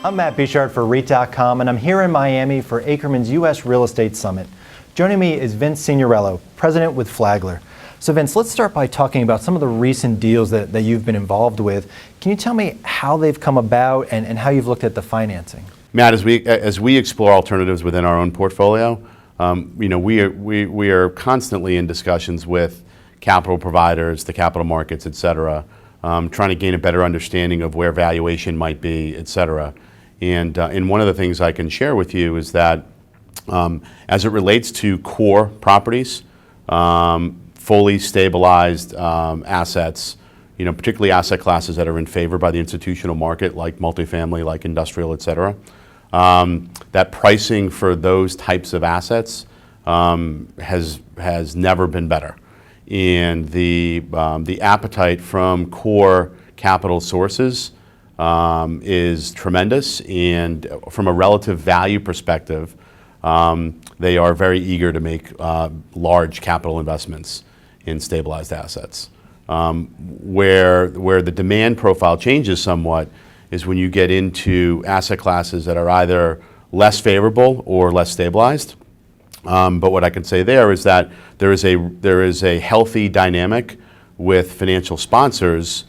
I'm Matt Bichard for REIT.com, and I'm here in Miami for Akerman's U.S. Real Estate Summit. Joining me is Vince Signorello, president with Flagler. So Vince, let's start by talking about some of the recent deals that you've been involved with. Can you tell me how they've come about and how you've looked at the financing? Matt, as we explore alternatives within our own portfolio, we are constantly in discussions with capital providers, the capital markets, et cetera, trying to gain a better understanding of where valuation might be, et cetera. And one of the things I can share with you is that as it relates to core properties, fully stabilized assets, particularly asset classes that are in favor by the institutional market, like multifamily, like industrial, et cetera, that pricing for those types of assets has never been better. And the appetite from core capital sources is tremendous, and from a relative value perspective, they are very eager to make large capital investments in stabilized assets. Where the demand profile changes somewhat is when you get into asset classes that are either less favorable or less stabilized. But what I can say there is that there is a healthy dynamic with financial sponsors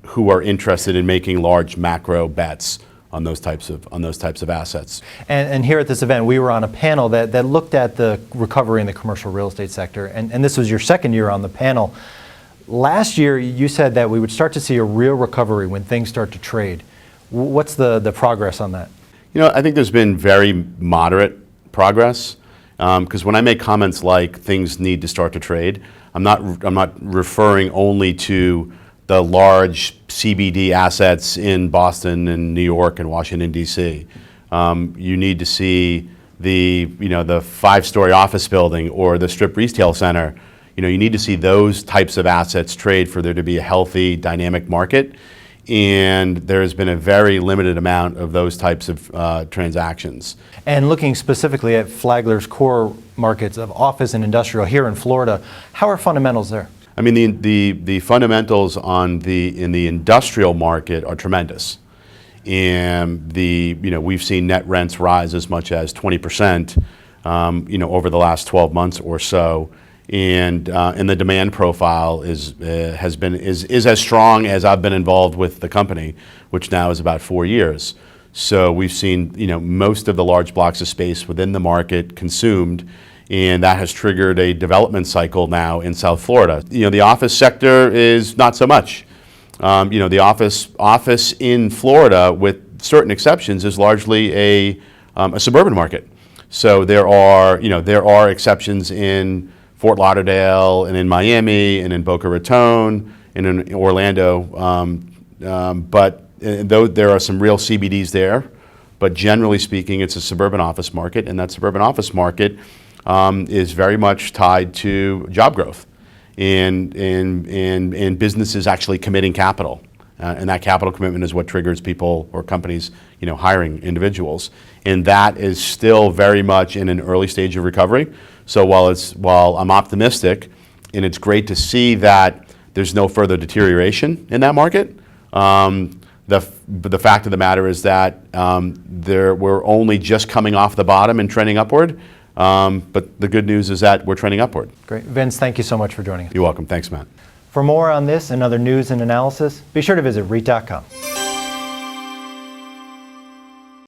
who are interested in making large macro bets on those types of assets. And here at this event, we were on a panel that looked at the recovery in the commercial real estate sector, and this was your second year on the panel. Last year, you said that we would start to see a real recovery when things start to trade. What's the progress on that? I think there's been very moderate progress, because when I make comments like things need to start to trade, I'm not referring only to the large CBD assets in Boston and New York and Washington, D.C. You need to see the 5-story office building or the strip retail center. You need to see those types of assets trade for there to be a healthy, dynamic market. And there's been a very limited amount of those types of transactions. And looking specifically at Flagler's core markets of office and industrial here in Florida, how are fundamentals there? I mean, the fundamentals in the industrial market are tremendous, and we've seen net rents rise as much as 20%, over the last 12 months or so, and the demand profile is as strong as I've been involved with the company, which now is about 4 years. So we've seen most of the large blocks of space within the market consumed. And that has triggered a development cycle now in South Florida. The office sector is not so much. The office in Florida, with certain exceptions, is largely a suburban market. So there are exceptions in Fort Lauderdale and in Miami and in Boca Raton and in Orlando, but though there are some real CBDs there, but generally speaking, it's a suburban office market, and that suburban office market is very much tied to job growth and businesses actually committing capital. And that capital commitment is what triggers people or companies, hiring individuals. And that is still very much in an early stage of recovery. So while I'm optimistic, and it's great to see that there's no further deterioration in that market, the fact of the matter is that we're only just coming off the bottom and trending upward. But the good news is that we're trending upward. Great. Vince, thank you so much for joining us. You're welcome. Thanks, Matt. For more on this and other news and analysis, be sure to visit REIT.com.